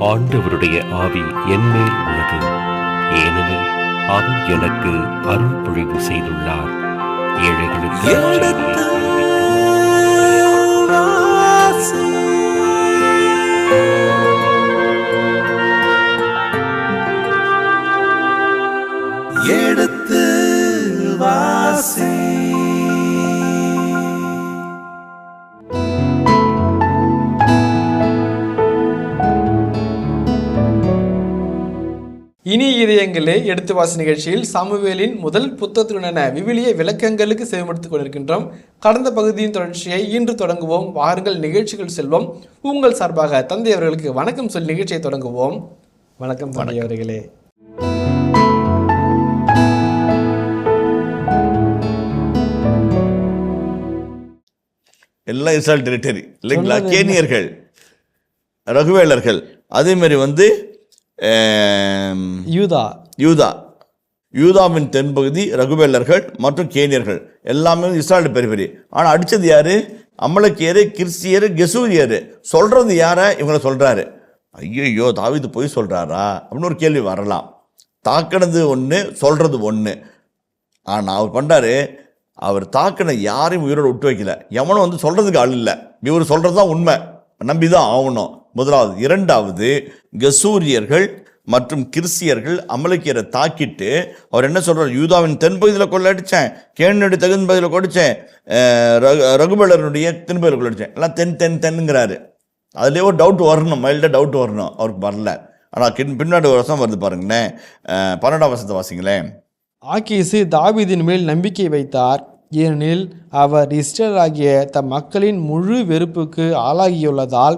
ஆண்டவருடைய ஆவி என்மேல் உள்ளது, ஏனெனில் அவர் எனக்கு அருள் பொழிவு செய்துள்ளார். ஏழைகளுக்கு எடுத்து வாசி. இனி இதயங்களே எடுத்து வாசி நிகழ்ச்சியில் சாமுவேலின் முதல் புத்தகத்துடனான விவிலிய விளக்கங்களுக்கு செவிமடுத்துக் கொண்டிருக்கின்றோம். கடந்த பகுதியின் தொடர்ச்சியை இன்று தொடங்குவோம். வாருங்கள் நிகழ்ச்சிகள் செல்வோம். உங்கள் சார்பாக தந்தை அவர்களுக்கு வணக்கம் சொல்லி நிகழ்ச்சியை தொடங்குவோம். வணக்கம் தந்தை அவர்களே. எல்லாம் இஸ்ரேல் டெரிட்டரி இல்லைங்களா? கேனியர்கள், ரகுவேலர்கள், அதே மாதிரி யூதாவின் தென்பகுதி ரகுவேலர்கள் மற்றும் கேனியர்கள் எல்லாமே இஸ்ரேல் பெரிய. ஆனால் அடித்தது யாரு? அமலக்கியரு, கிறிஸ்தியரு, கெசூரியரு. சொல்றது யார? இவங்களை சொல்றாரு. ஐயோ, தாவீது போய் சொல்றாரா அப்படின்னு ஒரு கேள்வி வரலாம். தாக்கினது ஒன்று, சொல்றது ஒன்று. ஆனால் அவர் பண்றாரு, அவர் தாக்கின யாரையும் உயிரோடு விட்டு வைக்கல. எவனும் சொல்றதுக்கு ஆள் இல்லை. இவர் சொல்றது தான் உண்மை, நம்பிதான் ஆகணும். முதலாவது. இரண்டாவது, கெசூரியர்கள் மற்றும் கிறிஸ்தியர்கள் அமலக்கியரை தாக்கிட்டு அவர் என்ன சொல்றார்? யூதாவின் தென்பகுதியில் கொள்ளடிச்சேன், கேனுடைய தென்பகுதியில் கொடிச்சேன், ரகுபலருடைய தென்பகுதியில் கொள்ளடிச்சேன். எல்லாம் தென்னுங்கிறாரு. அதுலேயே ஒரு டவுட் வரணும், மைல்டாக டவுட் வரணும். அவருக்கு வரல. ஆனால் பின்னாடி ஒரு வருஷம் வருது பாருங்களேன். 12ஆம் வசனத்தை வாசிங்களேன். ஆக்கீசு தாவீதின் மேல் நம்பிக்கை வைத்தார், ஏனெனில் அவர் இஸ்ரேலாகிய தம் மக்களின் முழு வெறுப்புக்கு ஆளாகியுள்ளதால்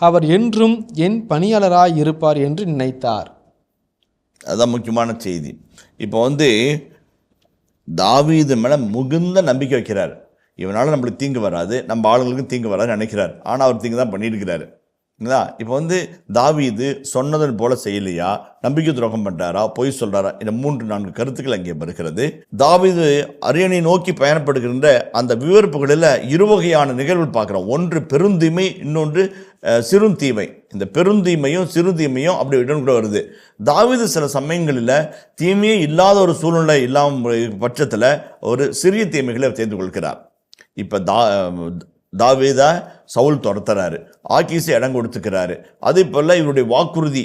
அவர் என்றும் என் பணியாளராய் இருப்பார் என்று நினைத்தார். அதுதான் முக்கியமான செய்தி. இப்போ தாவீது மேலே மிகுந்த நம்பிக்கை வைக்கிறார். இவனால் நம்மளுக்கு தீங்கு வராது, நம்ம ஆளுங்களுக்கும் தீங்கு வராதுன்னு நினைக்கிறார். ஆனால் அவர் தீங்கு தான் பண்ணிட்டு இருக்கிறாரு. இப்போ தாவீது சொன்னதன் போல செய்யலையா, நம்பிக்கை துரோகம் பண்றாரா, பொய் சொல்றாரா? இந்த 3-4 கருத்துக்கள் அங்கே வருகிறது. தாவீது அரியணை நோக்கி பயணப்படுகின்ற அந்த விவரிப்புகளில் இருவகையான நிகழ்வுகள் பார்க்குறோம். ஒன்று பெருந்தீமை, இன்னொன்று சிறுந்தீமை. இந்த பெருந்தீமையும் சிறுந்தீமையும் அப்படி இடம் கூட வருது. தாவீது சில சமயங்களில் தீமையே இல்லாத ஒரு சூழ்நிலை இல்லாமல் பட்சத்தில் ஒரு சிறிய தீமைகளை தெரிந்து கொள்கிறார். இப்போ தாவீதை சவுல் துரத்துறாரு, ஆக்கீஸை இடம் கொடுத்துக்கிறாரு. அதே போல் இவருடைய வாக்குறுதி,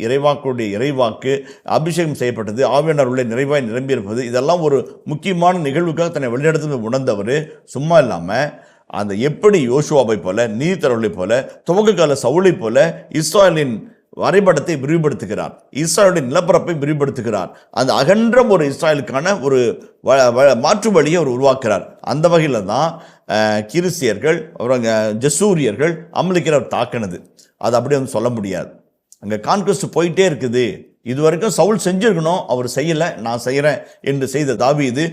இறைவாக்குடைய இறைவாக்கு அபிஷேகம் செய்யப்பட்டது, ஆவியானவர் உள்ள நிறைவாய் நிரம்பியிருப்பது, இதெல்லாம் ஒரு முக்கியமான நிகழ்வுக்காக தன்னை வெளியிடத்தில் உணர்ந்தவர். சும்மா இல்லாமல் அந்த எப்படி யோசுவாவை போல, நீதித்தரவர்களை போல, துவக்க கால சவுளை போல இஸ்ராயலின் வரைபடத்தை விரிவுபடுத்துகிறார், இஸ்ராயலுடைய நிலப்பரப்பை விரிவுபடுத்துகிறார். அந்த அகன்ற ஒரு இஸ்ராயலுக்கான ஒரு மாற்று வழியை அவர் உருவாக்குறார். அந்த வகையில் தான் கிறிஸ்தியர்கள், அப்புறம் ஜெசூரியர்கள் அமலிக்கிற தாக்கினது. அது அப்படியே சொல்ல முடியாது. அங்கே கான்குவெஸ்ட் போயிட்டே இருக்குது. இது வரைக்கும் சவுல் செஞ்சிருக்கணும், அவர் செய்யலை, நான் செய்கிறேன் என்று செய்த தாவீது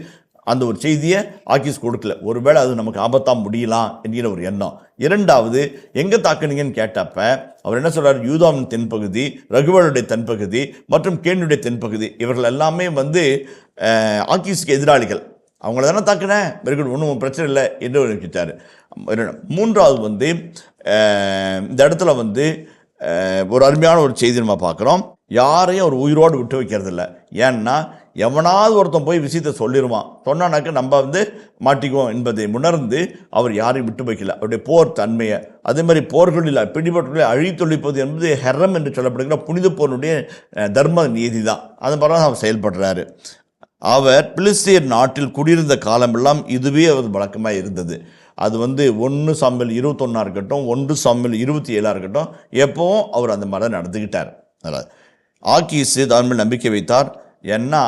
அந்த ஒரு செய்தியை ஆக்கீஸ் கொடுக்கல. ஒருவேளை அது நமக்கு ஆபத்தாக முடியலாம் என்கிற ஒரு எண்ணம். இரண்டாவது, எங்கே தாக்குனீங்கன்னு கேட்டப்ப அவர் என்ன சொல்றார்? யூதாவின் தென்பகுதி, ரகுவேலுடைய தென்பகுதி மற்றும் கேனுடைய தென்பகுதி, இவர்கள் எல்லாமே ஆக்கீஸுக்கு எதிராளிகள். அவங்கள தானே தாக்குனேன், ஒன்றும் பிரச்சனை இல்லை என்று நினைக்கிட்டார். மூன்றாவது இந்த இடத்துல ஒரு அருமையான ஒரு செய்தி நம்ம பார்க்குறோம். யாரையும் அவர் உயிரோடு விட்டு வைக்கிறது இல்லை. ஏன்னா எவனாவது ஒருத்தன் போய் விஷயத்தை சொல்லிடுவான், சொன்னானாக்க நம்ம மாட்டிக்குவோம் என்பதை உணர்ந்து அவர் யாரையும் விட்டு வைக்கல. அவருடைய போர் தன்மையை, அதே மாதிரி போர்களில் பிடிபட்டவர்களை அழித்தொழிப்பது என்பது ஹெரம் என்று சொல்லப்படுகிற புனித போருடைய தர்ம நீதி தான். அது மாதிரி அவர் செயல்படுறாரு. அவர் பிலிஸ்தீர் நாட்டில் குடியிருந்த காலமெல்லாம் இதுவே அவர் வழக்கமாக இருந்தது. அது 1 சாமுவேல் 21 இருக்கட்டும், 1 சாமுவேல் 27 இருக்கட்டும், எப்பவும் அவர் அந்த மாதிரி நடந்துக்கிட்டார். ஆக்கீஸு தாவீது நம்பிக்கை வைத்தார். ஏன்னா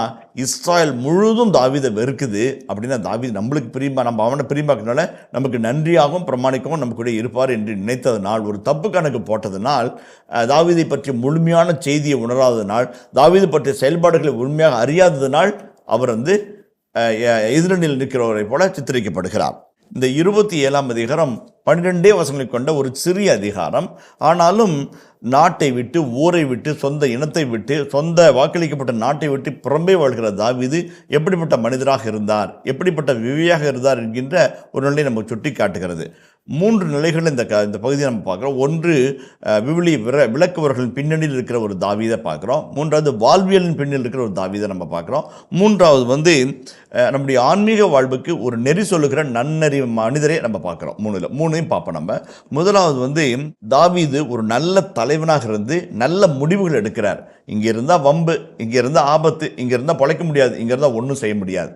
இஸ்ராயல் முழுதும் தாவீதை வெறுக்குது. அப்படின்னா தாவீது நம்மளுக்கு பிரியமா, நம்ம அவனை பிரியமாக்குனால நமக்கு நன்றியாகவும் பிரமாணிக்கவும் நம்ம கூட இருப்பார் என்று நினைத்ததுனால், ஒரு தப்பு கணக்கு போட்டதுனால், தாவீதை பற்றிய முழுமையான செய்தியை உணராததுனால், தாவீது பற்றிய செயல்பாடுகளை முழுமையாக அறியாததுனால் அவர் எதிரணியில் நிற்கிறவரை போல சித்தரிக்கப்படுகிறார். இந்த 27ஆம் அதிகாரம் 12 வசனங்களை கொண்ட ஒரு சிறிய அதிகாரம். ஆனாலும் நாட்டை விட்டு, ஊரை விட்டு, சொந்த இனத்தை விட்டு, சொந்த வாக்களிக்கப்பட்ட நாட்டை விட்டு புறம்பே வாழ்கிற தாவீது எப்படிப்பட்ட மனிதராக இருந்தார், எப்படிப்பட்ட விவேயாக இருந்தார் என்கின்ற ஒரு நிலையை நம்ம சுட்டி காட்டுகிறது. 3 நிலைகள் இந்த பகுதியை நம்ம பார்க்குறோம். ஒன்று விவிலிய விளக்குவர்களின் பின்னணியில் இருக்கிற ஒரு தாவீதை பார்க்குறோம். 3வது வாழ்வியலின் பின்னணியில் இருக்கிற ஒரு தாவீதை நம்ம பார்க்குறோம். 3வது நம்முடைய ஆன்மீக வாழ்வுக்கு ஒரு நெறி சொல்லுகிற நன்னறி மனிதரை நம்ம பார்க்குறோம். 3ஐயும் பார்ப்போம். நம்ம முதலாவது தாவீது ஒரு நல்ல தலைவனாக இருந்து நல்ல முடிவுகள் எடுக்கிறார். இங்கே இருந்தால் வம்பு, இங்கே இருந்தால் ஆபத்து, இங்கே இருந்தால் பிழைக்க முடியாது, இங்கே இருந்தால் ஒன்றும் செய்ய முடியாது.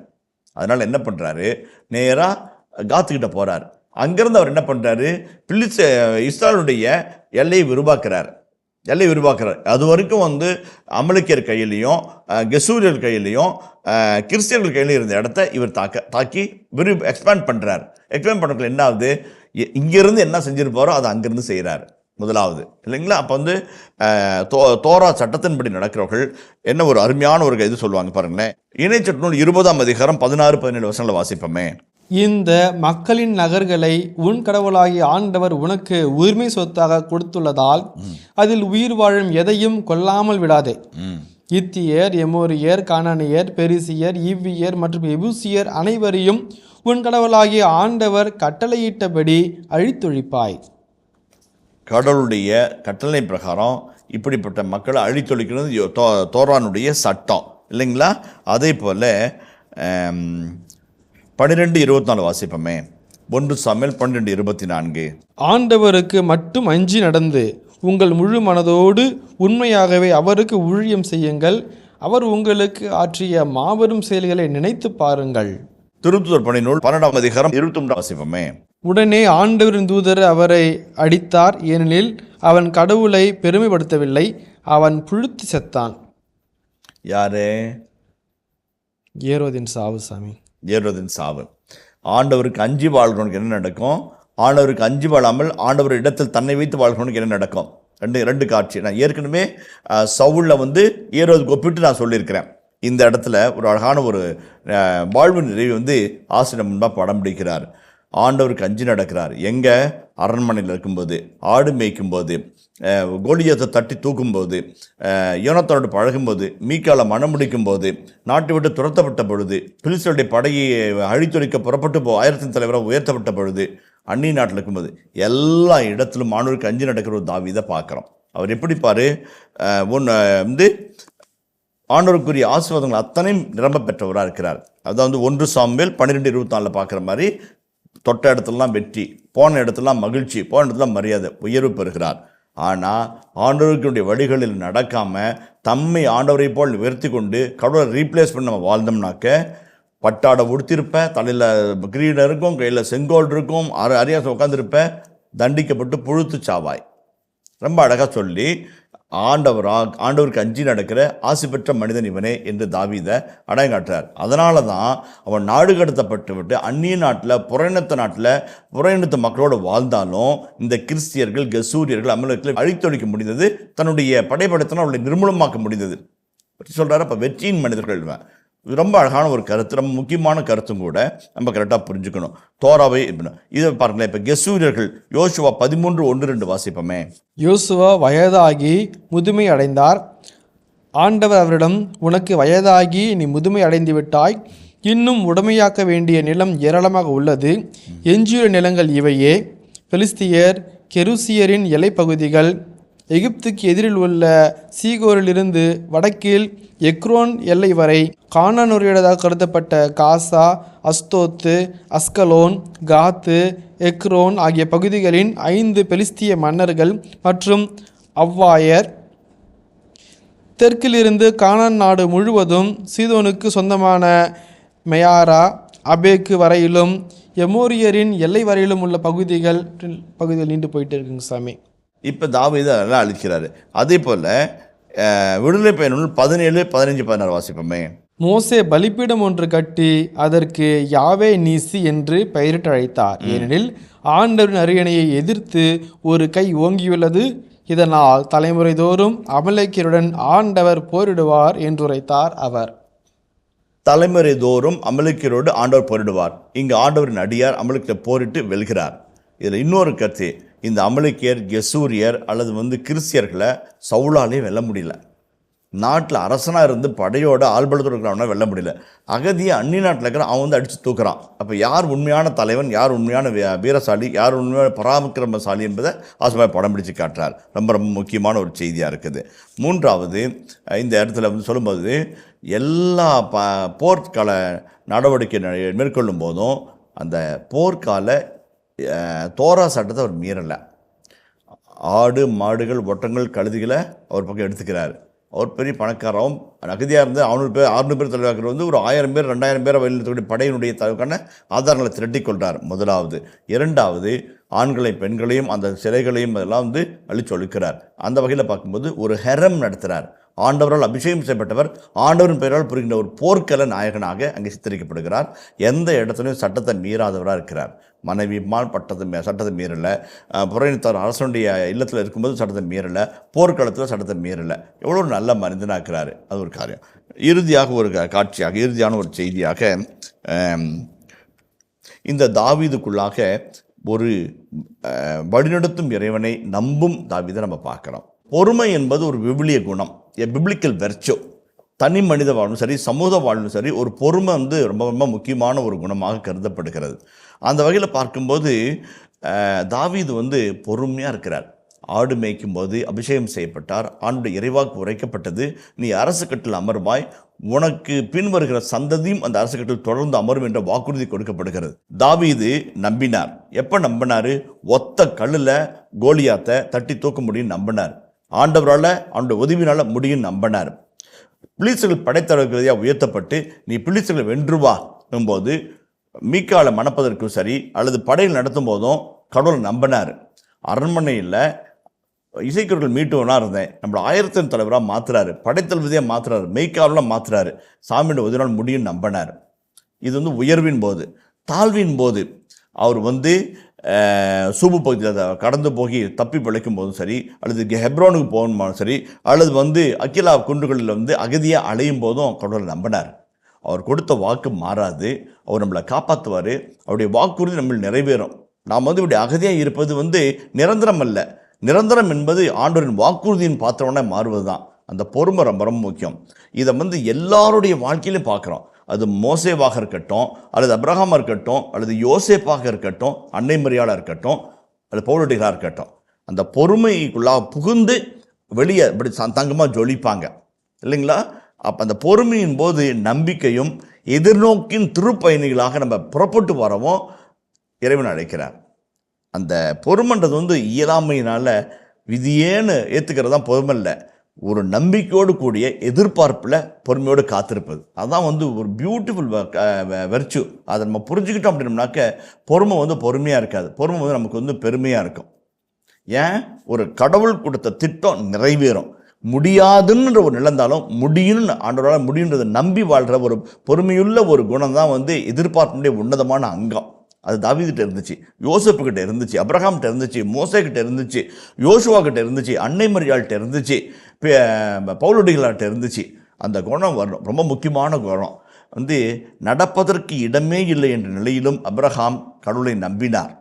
அதனால் என்ன பண்ணுறாரு, நேராக காத்துக்கிட்ட போகிறார். அங்கேருந்து அவர் என்ன பண்ணுறாரு, இஸ்ராயலுடைய எல்லையை விரிவாக்குறார். அது வரைக்கும் அமலேக்கியர் கையிலையும் கெசூரியர் கையிலையும் கிறிஸ்டியர்கள் கையிலையும் இருந்த இடத்த இவர் தாக்கி எக்ஸ்பேண்ட் பண்ணுறார். எக்ஸ்பேண்ட் பண்ணுறதுல என்ன ஆகுது, இங்கேருந்து என்ன செஞ்சிருப்பாரோ அதை அங்கேருந்து செய்கிறார். முதலாவது இல்லைங்களா. அப்போ தோரா சட்டத்தின்படி நடக்கிறவர்கள் என்ன ஒரு அருமையான ஒரு இது சொல்லுவாங்க பாருங்களேன். இணைச்சட்ட நூல் 20ஆம் அதிகாரம் 16-17 வசனங்களை வாசிப்போமே. இந்த மக்களின் நகர்களை உன் கடவுளாகிய ஆண்டவர் உனக்கு உரிமை சொத்தாக கொடுத்துள்ளதால் அதில் உயிர் வாழும் எதையும் கொல்லாமல் விடாதே. இத்தியர், எமோரியர், கானானியர், பெரிசியர், ஈவியர் மற்றும் எபூசியர் அனைவரையும் உன் கடவுளாகிய ஆண்டவர் கட்டளையிட்டபடி அழித்தொழிப்பாய். கடவுளுடைய கட்டளை பிரகாரம் இப்படிப்பட்ட மக்களை அழித்தொழிக்கிறது தோரானுடைய சட்டம் இல்லைங்களா. அதே போல் 12:24 வாசிப்போமே. 1 சாமுவேல் 12:24. ஆண்டவருக்கு மட்டும் அஞ்சி நடந்து உங்கள் முழு மனதோடு உண்மையாகவே அவருக்கு ஊழியம் செய்யுங்கள். அவர் உங்களுக்கு ஆற்றிய மாபெரும் செயல்களை நினைத்து பாருங்கள். திருத்துதர் பணி நூல் 12ஆம் அதிகாரம் 23 வாசிப்போமே. உடனே ஆண்டவரின் தூதர் அவரை அடித்தார், ஏனெனில் அவன் கடவுளை பெருமைப்படுத்தவில்லை, அவன் புழுத்து செத்தான். யாரு? ஏரோதின் சாவு. சாமி, ஏரோதின் சாவு. ஆண்டவருக்கு அஞ்சி வாழ்கிறவனுக்கு என்ன நடக்கும், ஆண்டவருக்கு அஞ்சி வாழாமல் ஆண்டவர் இடத்தில் தன்னை வைத்து வாழ்கிறவனுக்கு என்ன நடக்கும்? ரெண்டு காட்சி. நான் ஏற்கனவே சவுலில் ஏரோதுக்கு ஒப்பிட்டு நான் சொல்லியிருக்கிறேன். இந்த இடத்துல ஒரு அழகான ஒரு வாழ்வு நிறைவு ஆசிரியர் முன்பாக படம் பிடிக்கிறார். ஆண்டவருக்கு அஞ்சி நடக்கிறார். எங்கே? அரண்மனையில் இருக்கும்போது, ஆடு மேய்க்கும்போது, கோலியத்தை தட்டி தூக்கும்போது, யோனத்தானோடு பழகும்போது, மீக்கால மனம் முடிக்கும்போது, நாட்டை விட்டு துரத்தப்பட்ட பொழுது, பிலிஸ்தருடைய படையை அழித்தொழிக்க புறப்பட்டு 1000 தலைவராக உயர்த்தப்பட்ட பொழுது, அந்நிய நாட்டில் இருக்கும்போது, எல்லா இடத்திலும் ஆண்டவருக்கு அஞ்சி நடக்கிற ஒரு தாவீதை பார்க்குறோம். அவர் எப்படி பாரு, ஆண்டவருக்குரிய ஆசீர்வாதங்கள் அத்தனையும் நிரம்ப பெற்றவராக இருக்கிறார். அதாவது 1 சாமுவேல் 12:24 பார்க்குற மாதிரி தொட்ட இடத்துலலாம் வெற்றி, போன இடத்துலாம் மகிழ்ச்சி, போன இடத்துலாம் மரியாதை, உயர்வு பெறுகிறார். ஆனால் ஆண்டவருக்குடைய வழிகளில் நடக்காமல் தம்மை ஆண்டவரை போல் உயர்த்தி கொண்டு கடவுளை ரீப்ளேஸ் பண்ணி நம்ம வாழ்ந்தோம்னாக்க பட்டாடை உடுத்திருப்பேன், தலையில் கிரீடம் இருக்கும், கையில் செங்கோல் இருக்கும், அரியாசம் உட்காந்துருப்பேன், தண்டிக்கப்பட்டு புழுத்து சாவாய். ரொம்ப அழகாக சொல்லி ஆண்டவருக்கு அஞ்சி நடக்கிற ஆசி பெற்ற மனிதன் இவனே என்று தாவீதை அடையாளங்காட்டுறார். அதனால தான் அவன் நாடு கடத்தப்பட்டு விட்டு அந்நிய நாட்டில் புறையினத்து மக்களோடு வாழ்ந்தாலும் இந்த கிறிஸ்தியர்கள், கெசூரியர்கள், அமலேக்கியர்களை அழித்தொழிக்க முடிந்தது, தன்னுடைய படைப்படத்தினால் அவர்களை நிர்மூலமாக்க முடிந்தது சொல்கிறார். அப்போ வெற்றியின் மனிதர்கள். ரொம்ப அழகான ஒரு கருத்து, ரொம்ப முக்கியமான கருத்தும் கூட நம்ம கரெக்டாக புரிஞ்சுக்கணும். தோராவை இதை பாருங்களேன். இப்போ கெசூரியர்கள் யோசுவா 13:1-2 வாசிப்போமே. யோசுவா வயதாகி முதுமை அடைந்தார். ஆண்டவர் அவரிடம், உனக்கு வயதாகி நீ முதுமை அடைந்து விட்டாய், இன்னும் உடமையாக்க வேண்டிய நிலம் ஏராளமாக உள்ளது. எஞ்சியுள்ள நிலங்கள் இவையே: பெலிஸ்தியர், கெருசியரின் எல்லைப்பகுதிகள், எகிப்துக்கு எதிரில் உள்ள சீகோரிலிருந்து வடக்கில் எக்ரோன் எல்லை வரை, கானானுடையதாக கருதப்பட்ட காசா, அஸ்தோத்து, அஸ்கலோன், காத்து, எக்ரோன் ஆகிய பகுதிகளின் 5 பெலிஸ்திய மன்னர்கள் மற்றும் அவ்வாயர், தெற்கிலிருந்து கானான் நாடு முழுவதும் சீதோனுக்கு சொந்தமான மெயாரா, அபேக்கு வரையிலும், எமோரியரின் எல்லை வரையிலும் உள்ள பகுதிகள் நீண்டு போயிட்டு இருக்குங்க சாமி. இப்போ தாவீது அதெல்லாம் அழிக்கிறாரு. அதே போல் விடுதலை பயணம் 17:15-16 வாசிப்போமே. மோசே பலிப்பீடம் ஒன்று கட்டி அதற்கு யாவே நீசி என்று பெயரிட்டு அழைத்தார், ஏனெனில் ஆண்டவரின் அரியணையை எதிர்த்து ஒரு கை ஓங்கியுள்ளது, இதனால் தலைமுறை தோறும் அமலேக்கியருடன் ஆண்டவர் போரிடுவார் என்று உரைத்தார் அவர். தலைமுறை தோறும் அமலேக்கியரோடு ஆண்டவர் போரிடுவார். இங்கு ஆண்டவரின் அடியார் அமலேக்கியரை போரிட்டு வெல்கிறார். இதில் இன்னொரு கருத்து, இந்த அமலேக்கியர், கெசூரியர் அல்லது கிறிஸ்தியர்களை சவுலாலே வெல்ல முடியல. நாட்டில் அரசனாக இருந்து படையோட ஆள்பலத்தோடு இருக்கிறவனா வெல்ல முடியல. அகதியை அந்நிய நாட்டில் இருக்கிற அவன் அடித்து தூக்குறான். அப்போ யார் உண்மையான தலைவன், யார் உண்மையான வீரசாலி, யார் உண்மையான பராக்கிரமசாலி என்பதை ஆசமாக படம் பிடிச்சு காட்டுறார். ரொம்ப ரொம்ப முக்கியமான ஒரு செய்தியாக இருக்குது. மூன்றாவது, இந்த இடத்துல சொல்லும்போது எல்லா போர்க்கால நடவடிக்கை மேற்கொள்ளும் போதும் அந்த போர்க்கால தோரா சட்டத்தை அவர் மீறலை. ஆடு, மாடுகள், ஒட்டங்கள், கழுதிகளை அவர் பக்கம் எடுத்துக்கிறார். அவர் பெரிய பணக்காரவும் அகதியாக இருந்து 500 பேர் 600 பேர் தலைவாக்கிறது ஒரு 1000 பேர் 2000 பேரை வழிநடத்தக்கூடிய படையினுடைய தலைவருக்கான ஆதாரங்களை திரட்டி கொள்கிறார். முதலாவது. இரண்டாவது, ஆண்களை பெண்களையும் அந்த சிலைகளையும் அதெல்லாம் அழிச்சு ஒழிக்கிறார். அந்த வகையில் பார்க்கும்போது ஒரு ஹெரம் நடத்துகிறார். ஆண்டவரால் அபிஷேகம் செய்யப்பட்டவர், ஆண்டவரின் பெயரால் புரிகின்ற ஒரு போர்க்கல நாயகனாக அங்கே சித்தரிக்கப்படுகிறார். எந்த இடத்துலையும் சட்டத்தை மீறாதவராக இருக்கிறார். மனைவிமால் சட்டத்தை மீறலை, புறணித்தார் அரசனுடைய இல்லத்தில் இருக்கும்போது சட்டத்தை மீறலை, போர்க்களத்தில் சட்டத்தை மீறலை. எவ்வளோ ஒரு நல்ல மனிதனாக இருக்கிறார். அது ஒரு காரியம். இறுதியாக ஒரு காட்சியாக, இறுதியான ஒரு செய்தியாக, இந்த தாவீதுக்குள்ளாக ஒரு வழிநடத்தும் இறைவனை நம்பும் தாவீதை நம்ம பார்க்குறோம். பொறுமை என்பது ஒரு விவிலிய குணம், பிப்ளிக்கல் வெர்ச்சு. தனி மனித வாழ்வும் சரி, சமூக வாழ்வும் சரி, ஒரு பொறுமை ரொம்ப ரொம்ப முக்கியமான ஒரு குணமாக கருதப்படுகிறது. அந்த வகையில் பார்க்கும்போது தாவீது பொறுமையாக இருக்கிறார். ஆடு மேய்க்கும் போது அபிஷேகம் செய்யப்பட்டார். ஆண்டுடைய இறைவாக்கு உரைக்கப்பட்டது, நீ அரசு கட்டில் அமர்வாய், உனக்கு பின் வருகிற சந்ததியும் அந்த அரசு கட்டில் தொடர்ந்து அமரும் என்ற வாக்குறுதி கொடுக்கப்படுகிறது. தாவீது நம்பினார். எப்போ நம்பினார்? ஒத்த கல்லில் கோலியாத்தை தட்டி தூக்க முடியும் நம்பினார். ஆண்டவரால் அவனுடைய உதவினால் முடியும் நம்பினார். பிலிஸ்தர்கள் படைத்தளபதியாக உயர்த்தப்பட்டு நீ பிலிஸ்தர்களை வென்றுவா போது மீகாலை மணப்பதற்கும் சரி அல்லது படையில் நடத்தும் போதும் கடவுளை நம்பினார். அரண்மனையில் இசைக்கர்கள் மீட்டுவனாக இருந்தேன், நம்மளை 1000 தலைவராக மாற்றுறாரு, படைத்தளபதியாக மாற்றுறாரு, மெய்க்காவெலாம் மாற்றுறாரு, சாமியோட உதவினால் முடியும் நம்பினார். இது உயர்வின் போது. தாழ்வின் போது அவர் சூபு பகுதியில் கடந்து போய் தப்பி பிழைக்கும் போதும் சரி, அல்லது ஹெப்ரோனுக்கு போகும்போதும் சரி, அல்லது அக்கிலா குன்றுகளில் அகதியாக அலையும் போதும் கடவுளை நம்பினார். அவர் கொடுத்த வாக்கு மாறாது, அவர் நம்மளை காப்பாற்றுவார், அவருடைய வாக்குறுதி நம்ம நிறைவேறும். நாம் இப்படி அகதியாக இருப்பது நிரந்தரம் அல்ல. நிரந்தரம் என்பது ஆண்டவரின் வாக்குறுதியின் பாத்திரம்னா மாறுவது தான். அந்த பொறுமை ரொம்ப ரொம்ப முக்கியம். இதை எல்லாருடைய வாழ்க்கையிலும் பார்க்குறோம். அது மோசேவாக இருக்கட்டும், அல்லது அப்ரஹாமாக இருக்கட்டும், அல்லது யோசேப்பாக இருக்கட்டும், அன்னை மரியாளாக இருக்கட்டும், அல்லது பவுலடிகளாக இருக்கட்டும், அந்த பொறுமைக்குள்ளாக புகுந்து வெளியே இப்படி தங்கமாக ஜொலிப்பாங்க இல்லைங்களா? அப்போ அந்த பொறுமையின் போது நம்பிக்கையும் எதிர்நோக்கின் திருப்பயணிகளாக நம்ம புறப்பட்டு வரவும் இறைவன் அழைக்கிறார். அந்த பொறுமைன்றது இயலாமையினால் விதியேன்னு ஏற்றுக்கிறது தான் பொறுமை இல்லை. ஒரு நம்பிக்கையோடு கூடிய எதிர்பார்ப்பில் பொறுமையோடு காத்திருப்பது, அதுதான் ஒரு பியூட்டிஃபுல் வெர்ச்சு. அதை நம்ம புரிஞ்சுக்கிட்டோம் அப்படின்னோம்னாக்க பொறுமை பொறுமையாக இருக்காது, பொறுமை நமக்கு பெருமையாக இருக்கும். ஏன்? ஒரு கடவுள் கொடுத்த திட்டம் நிறைவேறும். முடியாதுன்ற ஒரு நிலந்தாலும் முடியும்னு ஆண்டவரால் முடியுன்றதை நம்பி வாழ்கிற ஒரு பொறுமையுள்ள ஒரு குணம் தான் எதிர்பார்ப்புடைய உன்னதமான அங்கம். அது தாவீதுகிட்ட இருந்துச்சு, யோசேப்புக்கிட்ட இருந்துச்சு, அப்ரஹாம்கிட்ட இருந்துச்சு, மோசேக்கிட்ட இருந்துச்சு, யோசுவா கிட்ட இருந்துச்சு, அன்னை மரியாள்கிட்ட இருந்துச்சு, பவுலடிகளார்கிட்ட இருந்துச்சு. அந்த குணம் வரணும், ரொம்ப முக்கியமான குணம். நடப்பதற்கு இடமே இல்லை என்ற நிலையிலும் அப்ரஹாம் கடவுளை நம்பினார்.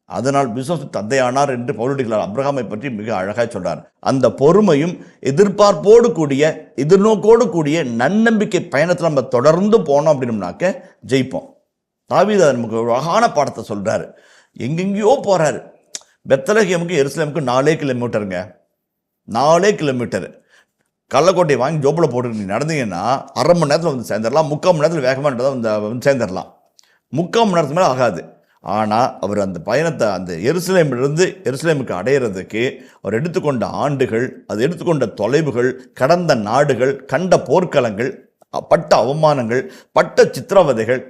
அதனால் விசுவாச தந்தையானார் என்று பவுலடிகளார் அப்ரஹாமை பற்றி மிக அழகாக சொல்றார். அந்த பொறுமையும் எதிர்பார்ப்போடு கூடிய எதிர்நோக்கோடு கூடிய நன்னம்பிக்கை பயணத்தில் நம்ம தொடர்ந்து போனோம் அப்படின்னோம்னாக்க ஜெயிப்போம். தாவீது நமக்கு ஒரு அழகான பாடத்தை சொல்கிறாரு. எங்கெங்கேயோ போகிறாரு. பெத்லகேமுக்கு எருசலேமுக்கு 4 கிலோமீட்டருங்க, 4 கிலோமீட்டர். கள்ளக்கோட்டையை வாங்கி ஜோப்பில் போட்டு நீங்கள் நடந்தீங்கன்னா 1/2 மணி நேரத்தில் சேர்ந்துடலாம், 3/4 மணி நேரத்தில் வேகமாக சேர்ந்துடலாம். 3/4 மணி நேரத்துக்கு மேலே ஆகாது. ஆனால் அவர் அந்த பயணத்தை அந்த எருசலேமுக்கு அடையிறதுக்கு அவர் எடுத்துக்கொண்ட ஆண்டுகள், அது எடுத்துக்கொண்ட தொலைவுகள், கடந்த நாடுகள், கண்ட போர்க்களங்கள், பட்ட அவமானங்கள், பட்ட சித்திரவதைகள்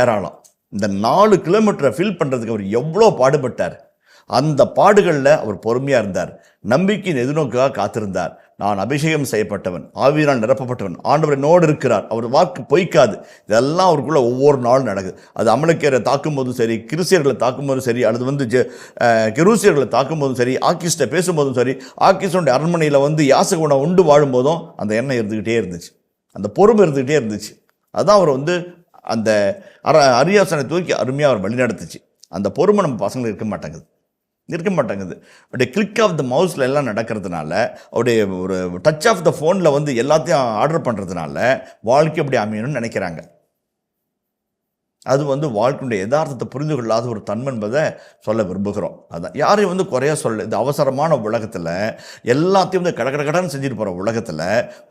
ஏராளம். இந்த 4 கிலோமீட்டரை ஃபில் பண்ணுறதுக்கு அவர் எவ்வளோ பாடுபட்டார். அந்த பாடுகளில் அவர் பொறுமையாக இருந்தார், நம்பிக்கையின் எதிர்நோக்காக காத்திருந்தார். நான் அபிஷேகம் செய்யப்பட்டவன், ஆவியினால் நிரப்பப்பட்டவன், ஆண்டவர் என்னோடு இருக்கிறார், அவர் வாக்கு பொய்க்காது. இதெல்லாம் அவருக்குள்ள ஒவ்வொரு நாளும் நடக்குது. அது அமலேக்கியரை தாக்கும்போதும் சரி, கிறிஸ்தியர்களை தாக்கும்போதும் சரி, அல்லது கெரூசியர்களை தாக்கும்போதும் சரி, ஆக்கிஸ்ட்டை பேசும்போதும் சரி, ஆக்கிஸ்டனுடைய அரண்மனையில் யாசகுணம் உண்டு வாழும்போதும் அந்த எண்ணம் இருந்துக்கிட்டே இருந்துச்சு, அந்த பொறுமை இருந்துக்கிட்டே இருந்துச்சு. அதுதான் அவர் அந்த அரியாசனை தூக்கி அருமையாக அவர் வழிநடத்துச்சு. அந்த பொறுமை நம்ம பசங்களுக்கு இருக்க மாட்டேங்குது. இருக்க மாட்டேங்குது. அப்படியே கிளிக் ஆஃப் த மவுஸில் எல்லாம் நடக்கிறதுனால, அப்படியே ஒரு டச் ஆஃப் த ஃபோனில் வந்து எல்லாத்தையும் ஆர்டர் பண்ணுறதுனால வாழ்க்கை அப்படி அமையணும்னு நினைக்கிறாங்க. அது வந்து வாழ்க்கையுடைய யதார்த்தத்தை புரிந்து கொள்ளாத ஒரு தன்மை என்பதை சொல்ல விரும்புகிறோம். அதான் யாரையும் வந்து குறையா சொல்ல. இந்த அவசரமான உலகத்தில் எல்லாத்தையும் வந்து கடன்னு செஞ்சுட்டு போகிற உலகத்தில்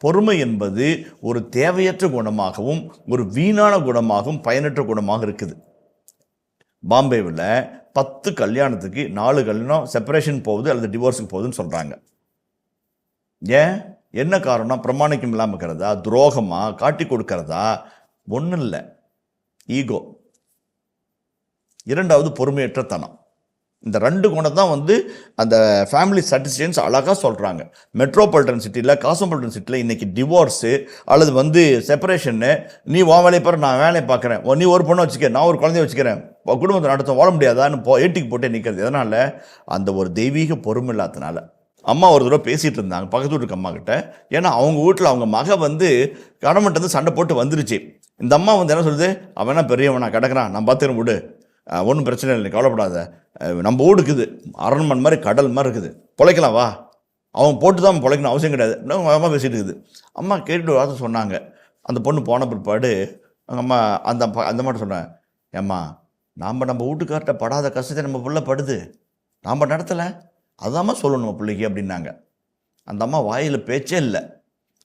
பொறுமை என்பது ஒரு தேவையற்ற குணமாகவும் ஒரு வீணான குணமாகவும் பயனற்ற குணமாக இருக்குது. பாம்பேவில் 10 கல்யாணத்துக்கு 4 கல்யாணம் செப்பரேஷன் போகுது அல்லது டிவோர்ஸுக்கு போகுதுன்னு சொல்கிறாங்க. ஏன்? என்ன காரணம்? பிரமாணிக்கம் இல்லாமல் இருக்கிறதா, துரோகமா, காட்டி கொடுக்கறதா? ஒன்றும் இல்லை, ஈகோ. இரண்டாவது பொறுமையற்ற தனம். இந்த 2 குணம் தான் வந்து அந்த ஃபேமிலி சாட்டிஸ்ஃபேக்ஷன்ஸ் அழகாக சொல்கிறாங்க. மெட்ரோபாலிட்டன் சிட்டியில், காஸ்மோபாலிட்டன் சிட்டியில் இன்றைக்கி டிவோர்ஸு அல்லது வந்து செப்பரேஷன்னு, நீ உன் வேலையை பாரு, நான் வேலையை பார்க்குறேன், நீ ஒரு பொண்ணை வச்சுக்க, நான் ஒரு குழந்தைய வச்சுக்கிறேன், குடும்பத்தை நடத்த வாழ முடியாதான்னு ஏட்டிக்கு போட்டே நிற்கிறது. எதனால்? அந்த ஒரு தெய்வீக பொறுமை இல்லாதனால. அம்மா ஒரு தடவை பேசிகிட்டு இருந்தாங்க பக்கத்து வீட்டுக்கு அம்மா கிட்ட. ஏன்னா அவங்க வீட்டில் அவங்க மக வந்து கணவன்ட்டு வந்து சண்டை போட்டு வந்துருச்சு. இந்த அம்மா வந்து என்ன சொல்லுது, அவனா பெரியவனா கிடக்கிறான், நான் பார்த்துக்கிறேன் விடு, ஒன்றும் பிரச்சனை இல்லை, கவலைப்படாத, நம்ம வீடுக்குது அரண்மனை மாதிரி கடல் மாதிரி இருக்குது, பிழைக்கலாம் வா, அவன் போட்டு தான் பிழைக்கணும் அவசியம் கிடையாது. அம்மா பேசிகிட்டு இருக்குது. அம்மா கேட்டுட்டு வார்த்தை சொன்னாங்க. அந்த பொண்ணு போன பிற்பாடு அவங்க அம்மா அந்த மாதிரி சொன்னேன், ஏம்மா நம்ம வீட்டுக்கார்ட்ட படாத கஷ்டத்தை நம்ம பிள்ளை படுது, நாம் நடத்தலை, அதாம்மா சொல்லணும் நம்ம பிள்ளைக்கு அப்படின்னாங்க. அந்த அம்மா வாயில் பேச்சே இல்லை,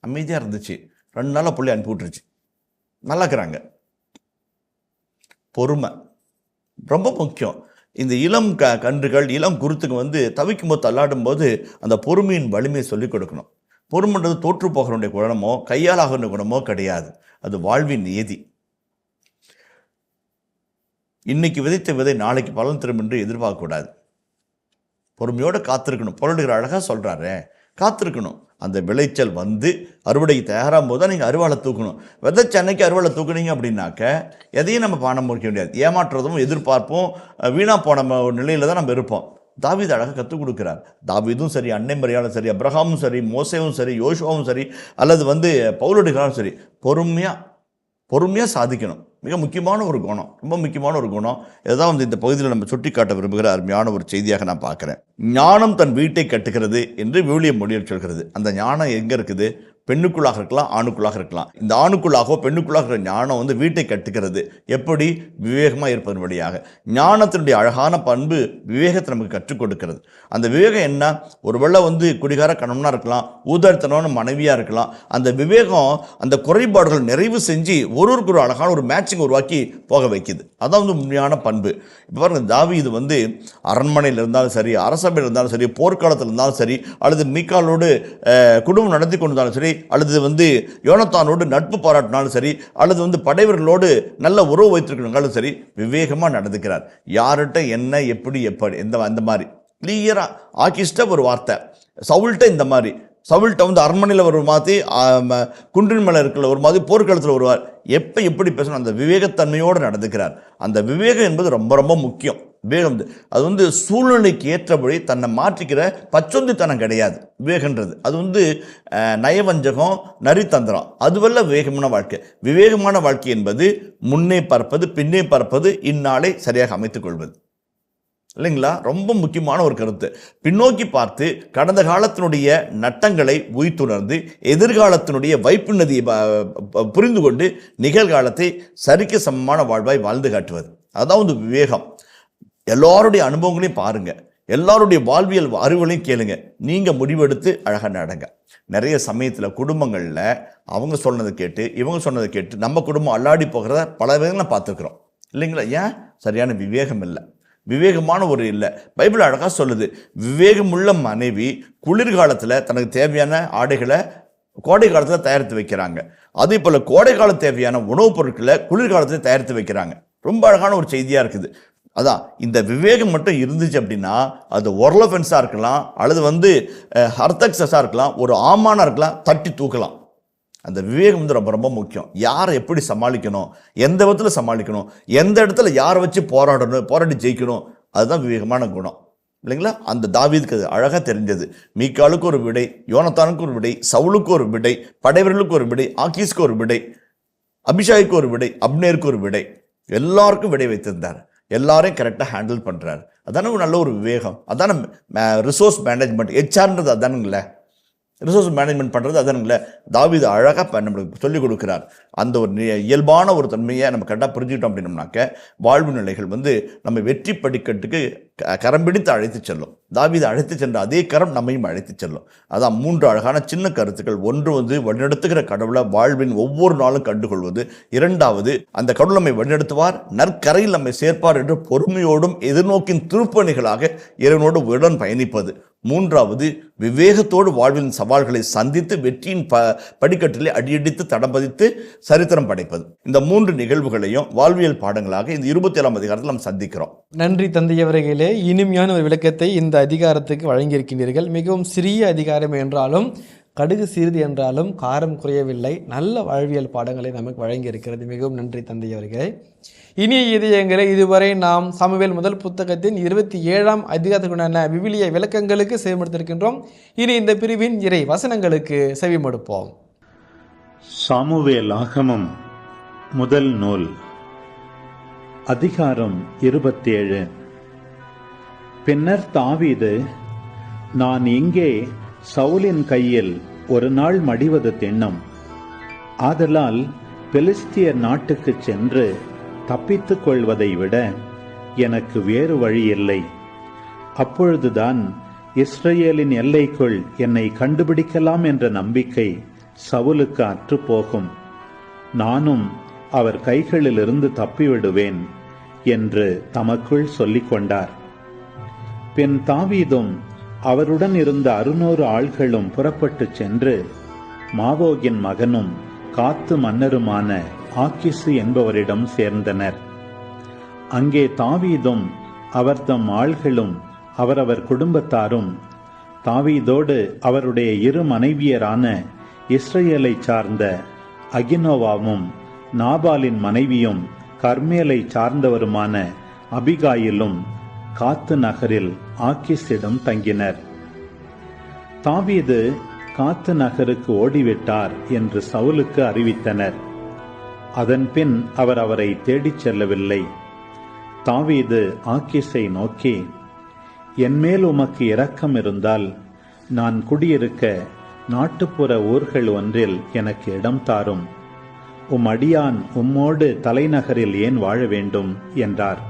அமைதியாக இருந்துச்சு. 2 நாளாக பிள்ளை அனுப்பி விட்டுருச்சு, நல்லா இருக்கிறாங்க. பொறுமை ரொம்ப முக்கியம். இந்த இளம் கன்றுகள் இளம் குருத்துக்கு வந்து தவிக்கும் போது தள்ளாடும் போது அந்த பொறுமையின் வலிமையை சொல்லிக் கொடுக்கணும். பொறுமைன்றது தோற்று போகிறவனுடைய குணமோ கையால் ஆகிற குணமோ கிடையாது, அது வாழ்வின் நியதி. இன்னைக்கு விதைத்த விதை நாளைக்கு பலன் தரும் என்று எதிர்பார்க்கக்கூடாது. பொறுமையோடு காத்திருக்கணும். பொருளுகிற அழகாக சொல்கிறாரு, காத்திருக்கணும். அந்த விளைச்சல் வந்து அறுவடைக்கு தயாராகும் போது தான் நீங்கள் அறுவாலை தூக்கணும். விதைச்ச அன்னைக்கு அறுவாலை தூக்குனீங்க அப்படின்னாக்க எதையும் நம்ம பணம் முடிக்க முடியாது. ஏமாற்றுறதும் எதிர்பார்ப்போம் வீணாக போன நிலையில் தான் நம்ம இருப்போம். தாவீது அழகாக கற்றுக் கொடுக்குறார். தாவீதும் சரி, அன்னை மரியாளும் சரி, அப்ரஹாமும் சரி, மோசேவும் சரி, யோசுவாவும் சரி, அல்லது வந்து பவுலடிகளும் சரி, பொறுமையாக சாதிக்கணும். மிக முக்கியமான ஒரு குணம், ரொம்ப முக்கியமான ஒரு குணம். இதுதான் வந்து இந்த பகுதியில் நம்ம சுட்டி காட்ட விரும்புகிற அருமையான ஒரு செய்தியாக நான் பார்க்குறேன். ஞானம் தன் வீட்டை கட்டுகிறது என்று விவிலியம் மொழியில் சொல்கிறது. அந்த ஞானம் எங்கே இருக்குது? பெண்ணுக்குள்ளாக இருக்கலாம், ஆணுக்குள்ளாக இருக்கலாம். இந்த ஆணுக்குள்ளாகவோ பெண்ணுக்குள்ளாக இருக்கிற ஞானம் வந்து வீட்டை கட்டுகிறது. எப்படி? விவேகமாக இருப்பதன் வழியாக. ஞானத்தினுடைய அழகான பண்பு விவேகத்தை நமக்கு கற்றுக் கொடுக்கிறது. அந்த விவேகம் என்ன? ஒருவேளை வந்து குடிகார கணவனாக இருக்கலாம், ஊதாரித்தனமான மனைவியாக இருக்கலாம். அந்த விவேகம் அந்த குறைபாடுகள் நிறைவு செஞ்சு ஒருவருக்கு ஒரு அழகான ஒரு மேட்சிங் உருவாக்கி போக வைக்குது. அதான் வந்து உண்மையான பண்பு. இப்போ பாருங்க, தாவீது வந்து அரண்மனையில் இருந்தாலும் சரி, அரசபையில் இருந்தாலும் சரி, போர்க்காலத்தில் இருந்தாலும் சரி, அல்லது மீகாலோடு குடும்பம் நடத்தி கொண்டிருந்தாலும் சரி, அல்லது வந்து யோனத்தானோடு நட்பு பாராட்டினாலும் சரி, அல்லது வந்து படைவர்களோடு நல்ல உறவு வைத்திருக்கிறாலும் சரி, விவேகமாக நடந்துக்கிறார். யார்கிட்ட என்ன எப்படி அந்த மாதிரி கிளியராக ஆக்கிஷ்ட ஒரு வார்த்தை. சவுல்கிட்ட இந்த மாதிரி, சவுல்கிட்ட வந்து அரண்மனையில் ஒரு மாதிரி, குன்றின் மேலே இருக்கிற ஒரு மாதிரி, போர்க்களத்தில் வருவார். எப்படி பேசணும், அந்த விவேகத்தன்மையோடு நடந்துக்கிறார். அந்த விவேகம் என்பது ரொம்ப ரொம்ப முக்கியம். விவேகம் அது வந்து சூழ்நிலைக்கு ஏற்றபடி தன்னை மாற்றிக்கிற பச்சொந்தித்தனம் கிடையாது விவேகன்றது. அது வந்து நயவஞ்சகம், நரித்தந்திரம், அதுவல்ல விவேகமான வாழ்க்கை. விவேகமான வாழ்க்கை என்பது முன்னே பார்ப்பது, பின்னே பார்ப்பது, இந்நாளை சரியாக அமைத்துக் கொள்வது. இல்லைங்களா? ரொம்ப முக்கியமான ஒரு கருத்து. பின்னோக்கி பார்த்து கடந்த காலத்தினுடைய நட்டங்களை உய்த்துணர்ந்து எதிர்காலத்தினுடைய வைப்பு நதியை புரிந்து கொண்டு நிகழ்காலத்தை சரிக்கு சமமான வாழ்வாய் வாழ்ந்து காட்டுவது. அதான் வந்து விவேகம். எல்லாருடைய அனுபவங்களையும் பாருங்க, எல்லாருடைய வாழ்வியல் அறிவுகளையும் கேளுங்க, நீங்க முடிவெடுத்து அழகாக நடங்க. நிறைய சமயத்தில் குடும்பங்களில் அவங்க சொன்னதை கேட்டு இவங்க சொன்னதை கேட்டு நம்ம குடும்பம் அல்லாடி போகிறத பல விதங்களை பார்த்துருக்குறோம். இல்லைங்களா? ஏன்? சரியான விவேகம் இல்லை, விவேகமான ஒரு இல்லை. பைபிள் அழகாக சொல்லுது, விவேகமுள்ள மனைவி குளிர்காலத்தில் தனக்கு தேவையான ஆடைகளை கோடை காலத்தில் தயாரித்து வைக்கிறாங்க. அதே போல் கோடை கால தேவையான உணவுப் பொருட்களை குளிர்காலத்தில் தயாரித்து வைக்கிறாங்க. ரொம்ப அழகான ஒரு செய்தியாக இருக்குது. அதான் இந்த விவேகம் மட்டும் இருந்துச்சு அப்படின்னா அது ஒர்லஃபென்ஸாக இருக்கலாம், அல்லது வந்து ஹர்தக்ஸஸாக இருக்கலாம், ஒரு ஆமானாக இருக்கலாம், தட்டி தூக்கலாம். அந்த விவேகம் வந்து ரொம்ப ரொம்ப முக்கியம். யாரை எப்படி சமாளிக்கணும், எந்த விதத்தில் சமாளிக்கணும், எந்த இடத்துல யாரை வச்சு போராடி ஜெயிக்கணும், அதுதான் விவேகமான குணம். இல்லைங்களா? அந்த தாவீதுக்கு அது அழகாக தெரிஞ்சது. மீகாலுக்கு ஒரு விடை, யோனத்தானுக்கு ஒரு விடை, சவுலுக்கு ஒரு விடை, படைவர்களுக்கு ஒரு விடை, ஆக்கீஸ்க்கு ஒரு விடை, அபிஷாய்க்கு ஒரு விடை, அப்னேருக்கு ஒரு விடை, எல்லாருக்கும் விடை வைத்திருந்தார். எல்லாரையும் கரெக்டாக ஹேண்டில் பண்ணுறாரு. அதான ஒரு நல்ல ஒரு விவேகம், அதான ரிசோர்ஸ் மேனேஜ்மெண்ட். ஹெச்ஆர்ன்றது அதானுங்களே, ரிசோர்ஸ் மேனேஜ்மெண்ட் பண்ணுறது அதானுங்களே. தாவீது அழகாக நம்மளுக்கு சொல்லிக் கொடுக்குறார். அந்த ஒரு இயல்பான ஒரு தன்மையை நம்ம கரெக்டாக புரிஞ்சுக்கிட்டோம் அப்படின்னோம்னாக்க வாழ்வு நிலைகள் நம்ம வெற்றி படிக்கட்டுக்கு கரம் பிடித்து அழைத்து செல்லும். தாவீது அழைத்து சென்ற அதே கரம் நம்மையும் அழைத்து செல்லும். அதான் 3 அழகான சின்ன கருத்துக்கள். ஒன்று வழிநடத்துகிற கடவுளை வாழ்வின் ஒவ்வொரு நாளும் கண்டுகொள்வது. 2வது, அந்த கடவுள் நம்மை வழிநடத்துவார், நற்கரையில் நம்மை சேர்ப்பார் என்று பொறுமையோடும் எதிர்நோக்கின் திருப்பணிகளாக இறைவனோடு உடன் பயணிப்பது. 3வது, விவேகத்தோடு வாழ்வின் சவால்களை சந்தித்து வெற்றியின் படிக்கட்டிலே அடியடித்து தடம் பதித்து சரித்திரம் படைப்பது. இந்த 3 நிகழ்வுகளையும் வாழ்வியல் பாடங்களாக இந்த 27ஆம் அதிகாரத்தில் நாம் சந்திக்கிறோம். நன்றி தந்தையவர்களே, இனிமையான ஒரு விளக்கத்தை இந்த அதிகாரத்துக்கு வழங்கியிருக்கின்றீர்கள். மிகவும் சிறிய அதிகாரம் என்றாலும், கடுகு சிறிது என்றாலும் காரம் குறையவில்லை. நல்ல வாழ்வியல் பாடங்களை நமக்கு வழங்கியிருக்கிறது. மிகவும் நன்றி தந்தையவர்களே. இனிய இதயங்களே, இதுவரை நாம் சாமுவேல் முதல் புத்தகத்தின் 27ஆம் அதிகாரத்துக்குண்டான விவிலிய விளக்கங்களுக்கு செவிமடுத்திருக்கின்றோம். இனி இந்த பிரிவின் இறை வசனங்களுக்கு செவிமடுப்போம். சாமுவேல் ஆகமம் முதல் நூல், அதிகாரம் 27. பின்னர் தாவீது, நான் இங்கே சவுலின் கையில் ஒரு நாள் மடிவது திண்ணம். ஆதலால் பெலிஸ்தியர் நாட்டுக்கு சென்று தப்பித்துக் கொள்வதை விட எனக்கு வேறு வழி இல்லை. அப்பொழுதுதான் இஸ்ரவேலின் எல்லைக்குள் என்னை கண்டுபிடிக்கலாம் என்ற நம்பிக்கை சவுலுக்கு அற்றுப்போகும். நானும் அவர் கைகளிலிருந்து தப்பிவிடுவேன் என்று தமக்குள் சொல்லிக் கொண்டார். பின் தாவீதும் அவருடன் இருந்த 600 ஆள்களும் புறப்பட்டு சென்று மாவோகின் மகனும் காத்து மன்னருமான ஆக்கிசு என்பவரிடம் சேர்ந்தனர். அங்கே தாவீதும் அவர் தம் ஆள்களும் அவரவர் குடும்பத்தாரும் தாவீதோடு அவருடைய 2 மனைவியரான இஸ்ரவேலை சார்ந்த அகினோவாமும் நாபாலின் மனைவியும் கர்மேலை சார்ந்தவருமான அபிகாயிலும் காத்து நகரில் ஆக்கிஸிடம் தங்கினர். தாவீது காத்து நகருக்கு ஓடிவிட்டார் என்று சவுலுக்கு அறிவித்தனர். அதன்பின் அவர் அவரை தேடிச் செல்லவில்லை. தாவீது ஆக்கிஸை நோக்கி, என்மேல் உமக்கு இரக்கம் இருந்தால் நான் குடியிருக்க நாட்டுப்புற ஊர்கள் ஒன்றில் எனக்கு இடம் தாரும். அடியான் உம்மோடு தலைநகரில் ஏன் வாழ வேண்டும் என்றார்.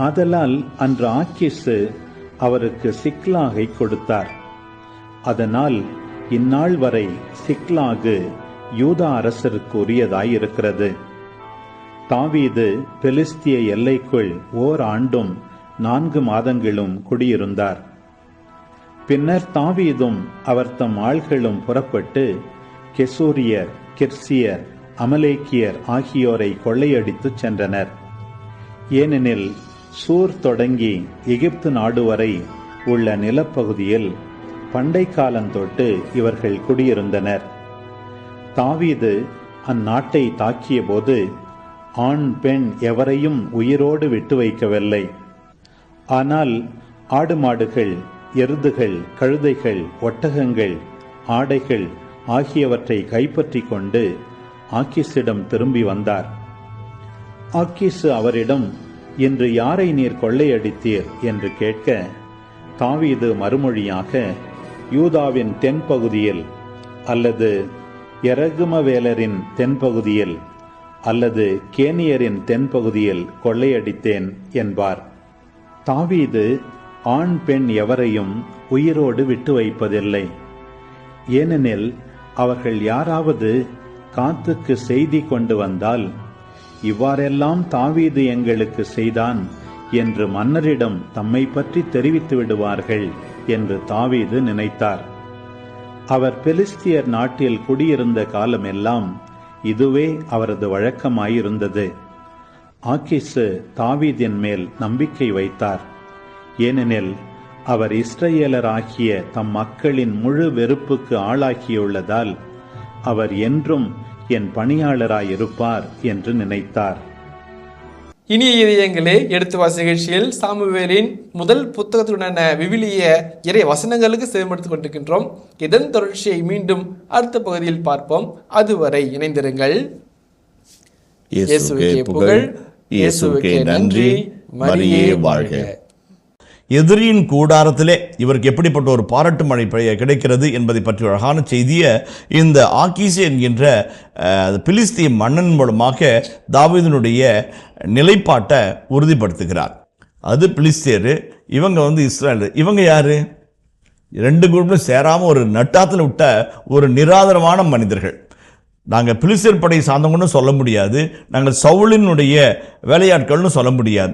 ஆதலால் அன்று ஆக்கிசு அவருக்கு சிக்லாகை கொடுத்தார். அதனால் இந்நாள் வரை சிக்லாகு யூதா அரசருக்கு உரியதாயிருக்கிறது. தாவீது பெலிஸ்திய எல்லைக்குள் 1 ஆண்டும் 4 மாதங்களும் குடியிருந்தார். பின்னர் தாவீதும் அவர் தம் ஆள்களும் புறப்பட்டு கெசூரியர், கிர்சியர், அமலேக்கியர் ஆகியோரை கொள்ளையடித்துச் சென்றனர். ஏனெனில் சூர் தொடங்கி எகிப்து நாடு வரை உள்ள நிலப்பகுதியில் பண்டை காலந்தொட்டு இவர்கள் குடியிருந்தனர். தாவீது அந்நாட்டை தாக்கிய போது ஆண் பெண் எவரையும் உயிரோடு விட்டு வைக்கவில்லை. ஆனால் ஆடு மாடுகள், எருதுகள், கழுதைகள், ஒட்டகங்கள், ஆடைகள் ஆகியவற்றை கைப்பற்றி கொண்டு ஆக்கிஸிடம் திரும்பி வந்தார். ஆக்கிசு அவரிடம், இன்று யாரை நீர் கொள்ளையடித்தீர் என்று கேட்க, தாவீது மறுமொழியாக, யூதாவின் தென்பகுதியில் அல்லது எரகுமவேலரின் தென்பகுதியில் அல்லது கேனியரின் தென்பகுதியில் கொள்ளையடித்தேன் என்பார். தாவீது ஆண் பெண் எவரையும் உயிரோடு விட்டு வைப்பதில்லை. ஏனெனில் அவர்கள் யாராவது காத்துக்கு செய்தி கொண்டு வந்தால், இவ்வாறெல்லாம் தாவீது எங்களுக்கு செய்தான் என்று மன்னரிடம் தம்மை பற்றி தெரிவித்து விடுவார்கள் என்று தாவீது நினைத்தார். அவர் பெலிஸ்தியர் நாட்டில் குடியிருந்த காலமெல்லாம் இதுவே அவரது வழக்கமாயிருந்தது. ஆக்கிசு தாவீதின் மேல் நம்பிக்கை வைத்தார். ஏனெனில் அவர் இஸ்ரவேலராகிய தம் மக்களின் முழு வெறுப்புக்கு ஆளாக்கியுள்ளதால் அவர் என்றும் என் பணியாளராயிருப்பார் என்று நினைத்தார். இனிய இதயங்களே, எடுத்து வாசி நிகழ்ச்சியில் சாமுவேலின் முதல் புத்தகத்துடனான விவிலிய இறை வசனங்களுக்கு செவிமடுத்துக் கொண்டிருக்கின்றோம். இதன் தொடர்ச்சியை மீண்டும் அடுத்த பகுதியில் பார்ப்போம். அதுவரை இணைந்திருங்கள். இயேசுவுக்கே புகழ், இயேசுவுக்கே நன்றி, மரியே வாழ்க. எதிரியின் கூடாரத்திலே இவருக்கு எப்படிப்பட்ட ஒரு பாராட்டு மழை கிடைக்கிறது என்பதை பற்றி அழகான செய்தியை இந்த ஆக்கீஸ் என்கின்ற பிலிஸ்திய மன்னன் மூலமாக தாவீதினுடைய நிலைப்பாட்டை உறுதிப்படுத்துகிறார். அது பிலிஸ்தியர், இவங்க இஸ்ரேல். இவங்க யாரு? ரெண்டு குரூப்லையும் சேராமல் ஒரு நட்டாத்தில் விட்ட ஒரு நிராதரமான மனிதர்கள். நாங்கள் பிலிஸ்தியர் படையை சார்ந்தவங்கன்னு சொல்ல முடியாது, நாங்கள் சவுலினுடைய வேலையாட்கள்னு சொல்ல முடியாது.